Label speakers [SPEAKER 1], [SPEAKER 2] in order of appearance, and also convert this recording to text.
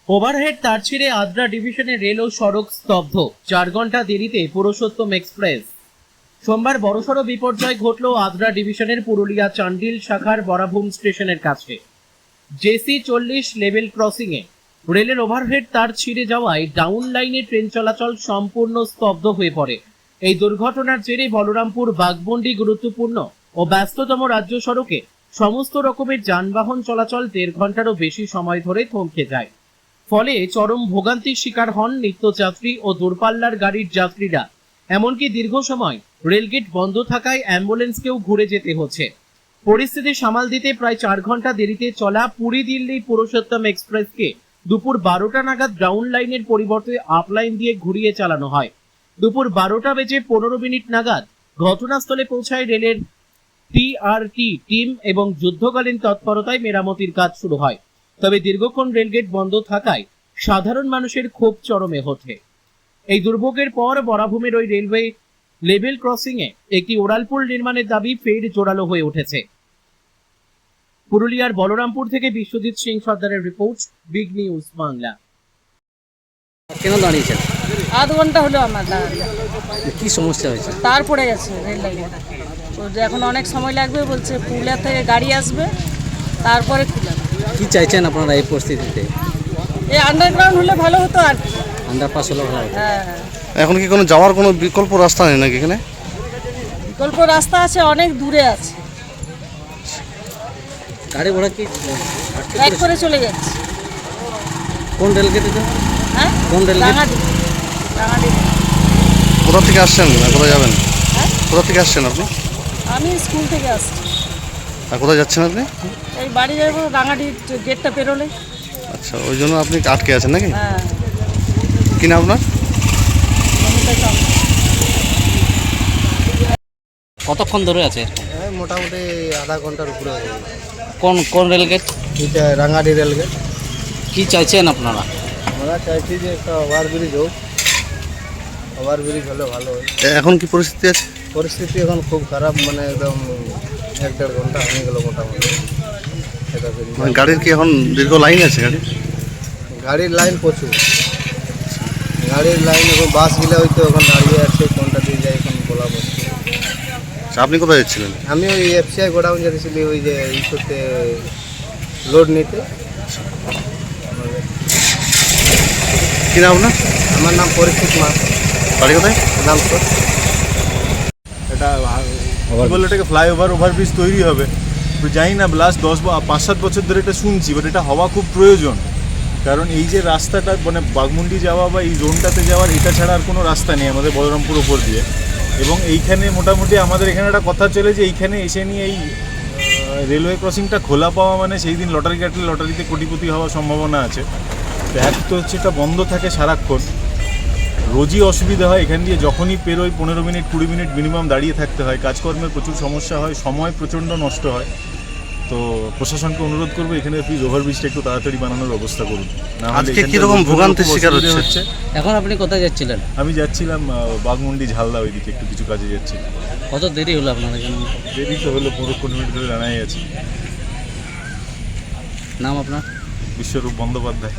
[SPEAKER 1] Overhead তার ছিঁড়ে আদ্রা ডিভিশনে রেল ও সড়ক স্তব্ধ, 4 ঘন্টা দেরিতে পুরুষোত্তম এক্সপ্রেস। সোমবার বড়সড় বিপর্যয় ঘটল আদ্রা ডিভিশনের পুরুলিয়া চান্ডিল শাখার বরাভূম স্টেশনের কাছে। জেসি 40 লেভেল ক্রসিংয়ে রেলের ওভারহেড তার ছিঁড়ে যাওয়ায় ডাউন লাইনে ট্রেন চলাচল সম্পূর্ণ স্তব্ধ হয়ে পড়ে। এই দুর্ঘটনার জেরে বলরামপুর বাঘমুন্ডি গুরুত্বপূর্ণ ও ব্যস্ততম রাজ্য সড়কে সমস্ত রকমের যানবাহন চলাচল 1.5 ঘন্টারও বেশি সময় ধরে থমকে যায়। ফলে চরম ভোগান্তির শিকার হন নিত্যযাত্রী ও দূরপাল্লার গাড়ির যাত্রীরা। এমনকি দীর্ঘ সময় রেলগেট বন্ধ থাকায় অ্যাম্বুলেন্সকেও ঘুরে যেতে হচ্ছে। পরিস্থিতি সামাল দিতে প্রায় 4 ঘন্টা দেরিতে চলা পুরী দিল্লি পুরুষোত্তম এক্সপ্রেসকে দুপুর 12টা নাগাদ ডাউন লাইনের পরিবর্তে আপ লাইন দিয়ে ঘুরিয়ে চালানো হয়। দুপুর 12:15 নাগাদ ঘটনাস্থলে পৌঁছায় রেলের টিআরটি টিম এবং যুদ্ধকালীন তৎপরতায় মেরামতির কাজ শুরু হয়। তবে দীর্ঘক্ষণ রেলগেট বন্ধ থাকায় সাধারণ মানুষের ক্ষোভ চরমে ওঠে। এই দুর্ভোগের পর বরাভূমের ওই রেলওয়ে লেভেল ক্রসিং এ একটি ওড়ালপুল নির্মাণের দাবি ফের জোরালো হয়ে উঠেছে। পুরুলিয়ার বলরামপুর থেকে বিশ্বজিৎ সিং সর্দারের রিপোর্ট, বিগ নিউজ বাংলা।
[SPEAKER 2] কেন দাঁড়িয়েছেন?
[SPEAKER 3] আধ ঘন্টা হলো আমার দাঁড়ানো।
[SPEAKER 2] কি সমস্যা হয়েছে?
[SPEAKER 3] তার পড়ে গেছে রেল লাইনে, তো এখন অনেক সময় লাগবে বলছে। পুরুলিয়া থেকে গাড়ি আসবে, তারপরে খুলে।
[SPEAKER 2] কি চাইছেন আপনারা এই পরিস্থিতিতে?
[SPEAKER 3] এই আন্ডারগ্রাউন্ড হলে ভালো হতো আর কি।
[SPEAKER 2] আন্ডারপাস হলে ভালো হতো।
[SPEAKER 3] হ্যাঁ,
[SPEAKER 4] এখন কি কোনো যাওয়ার কোনো বিকল্প রাস্তা নেই নাকি এখানে?
[SPEAKER 3] বিকল্প রাস্তা আছে, অনেক দূরে আছে,
[SPEAKER 2] গাড়ি ঘোড়া কি
[SPEAKER 3] ব্যাক করে চলে যাচ্ছে।
[SPEAKER 2] কোন রেলগেটে?
[SPEAKER 3] হ্যাঁ,
[SPEAKER 2] কোন রেলগেট?
[SPEAKER 3] রাঙাডি।
[SPEAKER 4] কোথা থেকে আসছেন না কোথায় যাবেন?
[SPEAKER 3] হ্যাঁ,
[SPEAKER 4] কোথা থেকে আসছেন আপনি?
[SPEAKER 3] আমি স্কুল থেকে আসছি।
[SPEAKER 4] আর কোথায় যাচ্ছেন আপনি?
[SPEAKER 3] এই বাড়ি যাবো, রাঙাডির গেটটা পেরোলে।
[SPEAKER 4] আচ্ছা, ওই জন্য আপনি আটকে আছেন নাকি?
[SPEAKER 3] হ্যাঁ,
[SPEAKER 4] কি নাম আপনার?
[SPEAKER 3] মমতা চামড়া।
[SPEAKER 2] কতক্ষণ ধরে আছে?
[SPEAKER 5] মোটামুটি আধা ঘন্টার উপরে হবে।
[SPEAKER 2] কোন কোন রেলগেট?
[SPEAKER 5] এটা রাঙাডি রেলগেট।
[SPEAKER 2] কি চাইছেন আপনারা?
[SPEAKER 5] আমরা চাইছি যে একটা ওভারব্রিজ হোক, ওভারব্রিজ হলে ভালো হয়।
[SPEAKER 4] এখন কি পরিস্থিতি আছে?
[SPEAKER 5] পরিস্থিতি এখন খুব খারাপ, মানে একদম 1-1.5 ঘন্টা হয়ে গেল মোটামুটি। এটা
[SPEAKER 4] মানে গাড়ির কি এখন দীর্ঘ লাইন আছে?
[SPEAKER 5] গাড়ির লাইন প্রচুর, গাড়ির লাইন এখন বাসগুলো হয়তো এখন দাঁড়িয়ে আছে, কোনটা দিয়ে যায় এখন বলা মুশকিল।
[SPEAKER 4] আচ্ছা, আপনি কোথায় যাচ্ছিলেন?
[SPEAKER 5] আমি ওই এফসিআই গোডাউন যাচ্ছিলি, ওই যে ই করতে, লোড নিতে।
[SPEAKER 4] কি নাম আপনার?
[SPEAKER 5] আমার নাম পরিচিত মাস,
[SPEAKER 4] বাড়ি কোথায়?
[SPEAKER 5] নাম তো।
[SPEAKER 6] এটা বলে এটাকে ফ্লাইওভার ওভারব্রিজ তৈরি হবে, তো জানি না, লাস্ট 5-7 বছর ধরে এটা শুনছি, বাট এটা হওয়া খুব প্রয়োজন। কারণ এই যে রাস্তাটা মানে বাঘমুন্ডি যাওয়া বা এই জোনটাতে যাওয়ার, এটা ছাড়া আর কোনো রাস্তা নেই আমাদের বলরামপুর ওপর দিয়ে। এবং এইখানে মোটামুটি আমাদের এখানে একটা কথা চলে যে এইখানে এসে নিয়ে এই রেলওয়ে ক্রসিংটা খোলা পাওয়া মানে সেই দিন লটারি কাটলে লটারিতে কোটিপতি হওয়ার সম্ভাবনা আছে। তো এক তো হচ্ছে এটা বন্ধ থাকে সারাক্ষণ, রোজই অসুবিধা হয়। এখান দিয়ে যখনই পেরোয় 15 মিনিট 20 মিনিট মিনিমাম দাঁড়িয়ে থাকতে হয়, কাজকর্মের প্রচুর সমস্যা হয়, সময় প্রচণ্ড নষ্ট হয়। তো প্রশাসনকে অনুরোধ করবো এখানে প্লিজ ওভারব্রিজটা একটু তাড়াতাড়ি বানানোর ব্যবস্থা করুন।
[SPEAKER 4] আজকে কিরকম ভোগান্তির শিকার হচ্ছে?
[SPEAKER 2] এখন আপনি কোথায় যাচ্ছিলেন?
[SPEAKER 6] আমি যাচ্ছিলাম বাঘমুন্ডি ঝালদা, ওইদিকে একটু কিছু কাজে যাচ্ছি।
[SPEAKER 2] কত দেরি হলো আপনার এখানে?
[SPEAKER 6] দেরি তো হলো, 15 মিনিট ধরে দাঁড়াই আছি।
[SPEAKER 2] নাম আপনার?
[SPEAKER 6] বিশ্বরূপ বন্দ্যোপাধ্যায়।